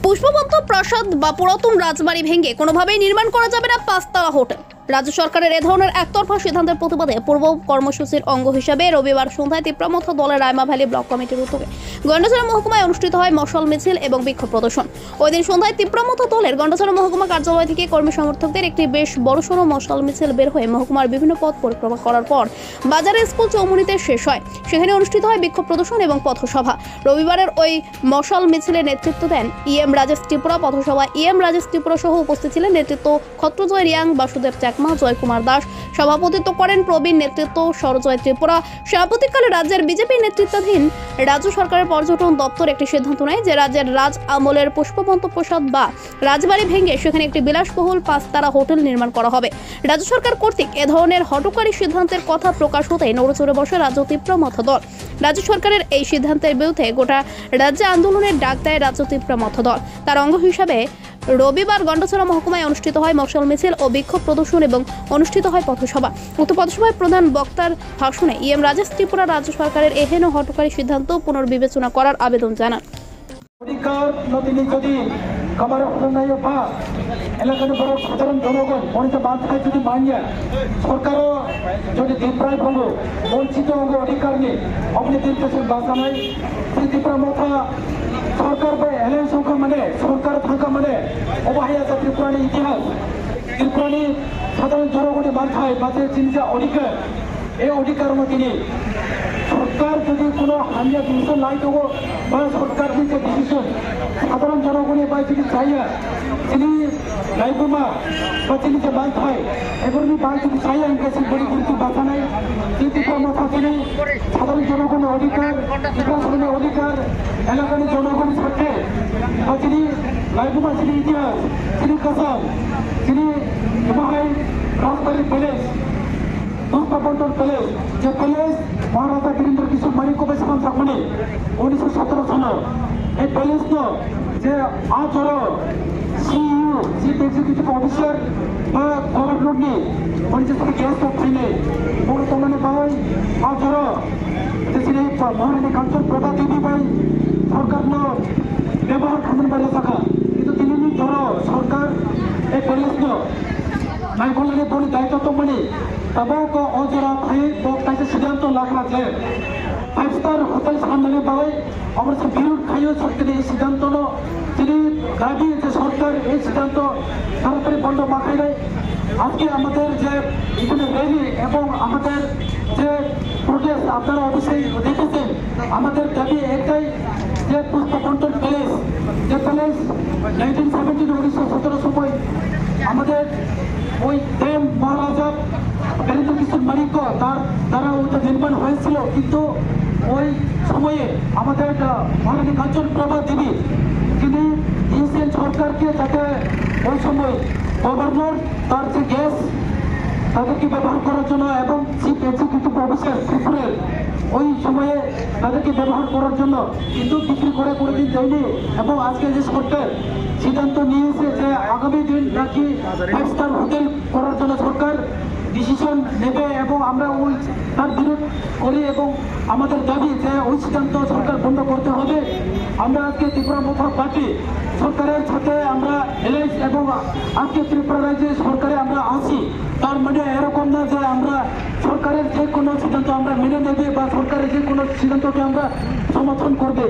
পুষ্পবন্ত প্রাসাদ বা পুরাতন রাজবাড়ি ভেঙে কোনোভাবেই নির্মাণ করা যাবে না পাঁচতলা হোটেল। রাজ্য সরকারের এ ধরনের একতরফা সিদ্ধান্তের প্রতিবাদে পূর্ব কর্মসূচির অঙ্গ হিসেবে রবিবার সন্ধ্যায় তীব্রমথ দলের রায়মা ভ্যালি ব্লক কমিটির উদ্যোগে গন্ডাছড়া মহকুমায় অনুষ্ঠিত হয় মশাল মিছিল এবং বিক্ষোভ প্রদর্শন। ওই দিন সন্ধ্যায় তীব্রমথ দলের গন্ডাছড়া মহকুমা কার্যালয় থেকে কর্মী সমর্থকদের একটি বেশ বড়সড় মশাল মিছিল বের হয়ে মহকুমার বিভিন্ন পথ পরিক্রমা করার পর বাজারে স্কুল চৌমুনিতে শেষ হয়। সেখানে অনুষ্ঠিত হয় বিক্ষোভ প্রদর্শন এবং পথসভা। রবিবারের ওই মশাল মিছিলের নেতৃত্ব দেন ইএম রাজেশ ত্রিপুরা। পথসভায় ইএম রাজেশ ত্রিপুরা সহ উপস্থিত ছিলেন নেতৃত্ব ক্ষত্রজয় রিয়াং, বাসুদেব চাকমা, জয়কুমার দাস। সভাপতিত্ব করেন প্রবীণ নেতৃত্ব সরজয় ত্রিপুরা। সাম্প্রতিককালে রাজ্যের বিজেপি নেতৃত্বাধীন রাজ্য সরকারের পর্যটন দপ্তর একটি সিদ্ধান্ত নেয় যে রাজ্যের রাজ আমলের পুষ্পবন্ত প্রাসাদ বা রাজবাড়ি ভেঙে সেখানে একটি বিলাসবহুল পাঁচতারা হোটেল নির্মাণ করা হবে। রাজ্য সরকার কর্তৃক এ ধরনের হঠকারী সিদ্ধান্তের কথা প্রকাশ হতেই নড়েচড়ে বসে রাজ্য তীব্রমথ দল। রাজ্য সরকারের এই সিদ্ধান্তের বিরুদ্ধে গোটা রাজ্যে আন্দোলনের ডাক দেয় রাজ্য তীব্রমথ দল। তার অঙ্গ হিসাবে রবিবার গন্ডাছড়া মহকুমায় অনুষ্ঠিত হয় মশাল মিছিল ও বিক্ষোভ প্রদর্শন এবং অনুষ্ঠিত হয় পথসভা। উক্ত পথসভায় প্রধান বক্তার ভাষণে ইএম রাজেশ ত্রিপুরা রাজ্য সরকারের এহেন হঠকারী সিদ্ধান্ত পুনর্বিবেচনা করার আবেদন জানান। এলাকার বড় সাধারণ জনগণ মনিতে মাথায় যদি মানিয়ে সরকারও যদি দেবরায় ভালো বঞ্চিত অধিকার নিয়ে আপনি দিতেছেন বাধা নাই ত্রিপুরা মাথা সরকার বা এলান সংখ্যা মানে সরকার থাকা মানে অবহেলা ত্রিপুরানি ইতিহাস ত্রিপুরানি সাধারণ জনগণের মাথায় বাঁচে চিন্তা অধিকার এই অধিকার তিনি সরকার যদি কোনো হানিয়া ডিসিশন নাই দেবো বা সরকার যে ডিসিশন সাধারণ জনগণের বা যদি চাইয়া তিনি লাইবমা বা তিনি যে বাদ হয় এগুলি বাদ যদি চাইয়া ইনকাশন বড়ি কিন্তু বাধা নাই কিন্তু মাথা তিনি সাধারণ জনগণের অধিকার বিকাশনের অধিকার এলাকার জনগণের সাথে বা তিনি লাইবমা তিনি ইতিহাস তিনি কাসাম তিনি মহাই রাজবাড়ির প্যালেস পুষ্পবন্তর প্যালেস যে প্যালেস মহারাজা বীরেন্দ্র কিশোর মানিক্য সামান থাকমানে 1917 সাল এই প্যালেস তো যে আচর সিইউ চিফ এক্সিকিউটিভ অফিসার বা গভর্নর নি পঞ্চায়েত গ্যাস থাকলে বড় তমানে পাই আচর যে সিনে মহারানী কাঞ্চন প্রভা দেবী পাই সরকার ন ব্যবহার খামেন বাইরে থাকা কিন্তু তিনি ধর সরকার এই প্যালেস ন নাইকলকে বড় দায়িত্ব তো মানে तबक अजरा भाई बक्ताचे सिद्धांत लाखलाचे 5 स्टार होटेल सामने पाए और से विरोध खाइयो सरकार এই সিদ্ধান্ত তিনি দাবি যে সরকার এই সিদ্ধান্ত তাড়াতাড়ি বন্ধ মাখাই দেয়। আজকে আমাদের যে এখানে র্যালি এবং আমাদের যে প্রোটেস্ট আপনারা অবশ্যই দেখেছেন আমাদের দাবি একটাই যে পুষ্পবন্তর প্যালেস যে প্যালেস 1917 সময় আমাদের ওই দেব মহারাজা বীরেন্দ্র কিশোর মানিক্য তার দ্বারা ওইটা নির্মাণ হয়েছিল কিন্তু ওই সময়ে আমাদের মহারানী কাঞ্চন প্রভা দেবী তিনি দিয়েছেন সরকারকে যাতে ওই সময় গভর্নর তার যে গ্যাস তাদেরকে ব্যবহার করার জন্য এবং চিফ এক্সিকিউটিভ অফিসার ত্রিপুরের ওই সময়ে তাদেরকে ব্যবহার করার জন্য কিন্তু বিক্রি করে দিন যায়নি এবং আজকে যে সরকার সিদ্ধান্ত নিয়েছে যে আগামী দিন নাকি 5 স্টার হোটেল করার জন্য সরকার ডিসিশন নেবে এবং আমরা ওই তার বিরোধ করি এবং আমাদের দাবি যে ওই সিদ্ধান্ত সরকার বন্ধ করতে হবে। আমরা আজকে ত্রিপুরা মথা পার্টি সরকারের সাথে আমরা এলাইস এবং আজকে ত্রিপুরা রাজ্যে সরকারে আমরা আসি তার মানে এরকম না যে আমরা সরকারের যে কোনো সিদ্ধান্ত আমরা মেনে নেবে বা সরকারের যে কোনো সিদ্ধান্তকে আমরা সমর্থন করবে।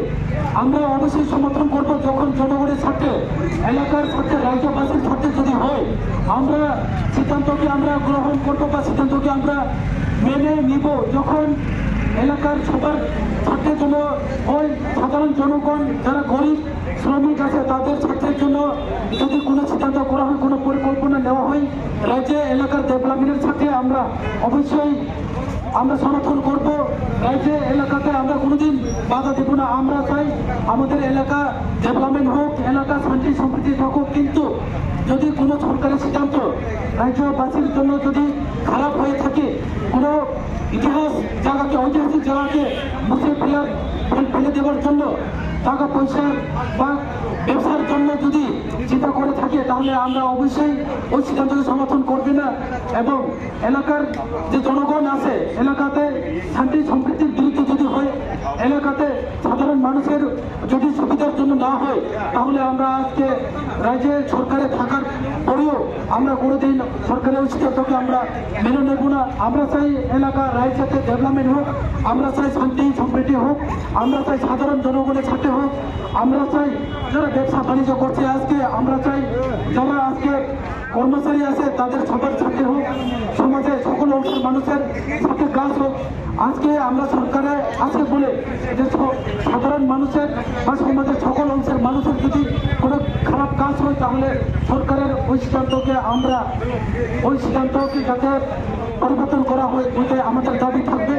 আমরা অবশ্যই সমর্থন করব যখন জনগণের সাথে এলাকার সাথে রাজ্যবাসীর সাথে যদি হয় আমরা সিদ্ধান্তকে আমরা গ্রহণ করবো বা সিদ্ধান্তকে আমরা মেনে নিব যখন এলাকার সবার স্বার্থের জন্য ওই সাধারণ জনগণ যারা গরিব শ্রমিক আছে তাদের স্বার্থের জন্য যদি কোনো সিদ্ধান্ত করা হয় কোনো পরিকল্পনা নেওয়া হয় রাজ্যে এলাকার ডেভেলপমেন্টের সাথে আমরা অবশ্যই আমরা সমর্থন করব। রাজ্যে এলাকাতে আমরা কোনোদিন বাধা দেব না। আমরা চাই আমাদের এলাকা ডেভেলপমেন্ট হোক এলাকা শান্তি সম্প্রীতি থাকুক কিন্তু যদি কোনো সরকারি সিদ্ধান্ত রাজ্যবাসীর জন্য যদি খারাপ হয়ে থাকে কোনো ইতিহাস জায়গাকে ঐতিহাসিক জায়গাকে মুছে ফেলে দেওয়ার জন্য টাকা পয়সা বা ব্যবসার জন্য যদি চিন্তা করে থাকে তাহলে আমরা অবশ্যই ওই সিদ্ধান্তকে সমর্থন করবে না এবং এলাকার যে জনগণ আছে এলাকাতে শান্তি সম্প্রীতির বিরুদ্ধে যদি হয়, এলাকাতে সাধারণ মানুষের যদি সুবিধার জন্য না হয়, তাহলে আমরা আজকে রাজ্যে সরকারে থাকার পরেও আমরা কোনোদিন সরকারের ওই সিদ্ধান্তকে আমরা মেনে নেব না। আমরা চাই এলাকা রাজ্যতে ডেভেলপমেন্ট হোক, আমরা চাই শান্তি সম্প্রীতি হোক, আমরা চাই সাধারণ জনগণের সাথে হোক, আমরা চাই যারা ব্যবসা বাণিজ্য করছে আজকে, আমরা চাই যারা আজকে কর্মচারী আছে তাদের সবার সাথে হোক, সমাজে সকল অংশের মানুষের সাথে কাজ হোক। আজকে আমরা সরকারে আছে বলে যে সাধারণ মানুষের বা সমাজের সকল অংশের মানুষের যদি কোনো খারাপ কাজ হয় তাহলে সরকারের ওই সিদ্ধান্তকে যাতে পরিবর্তন করা হয়, ওইটাই আমাদের দাবি থাকবে।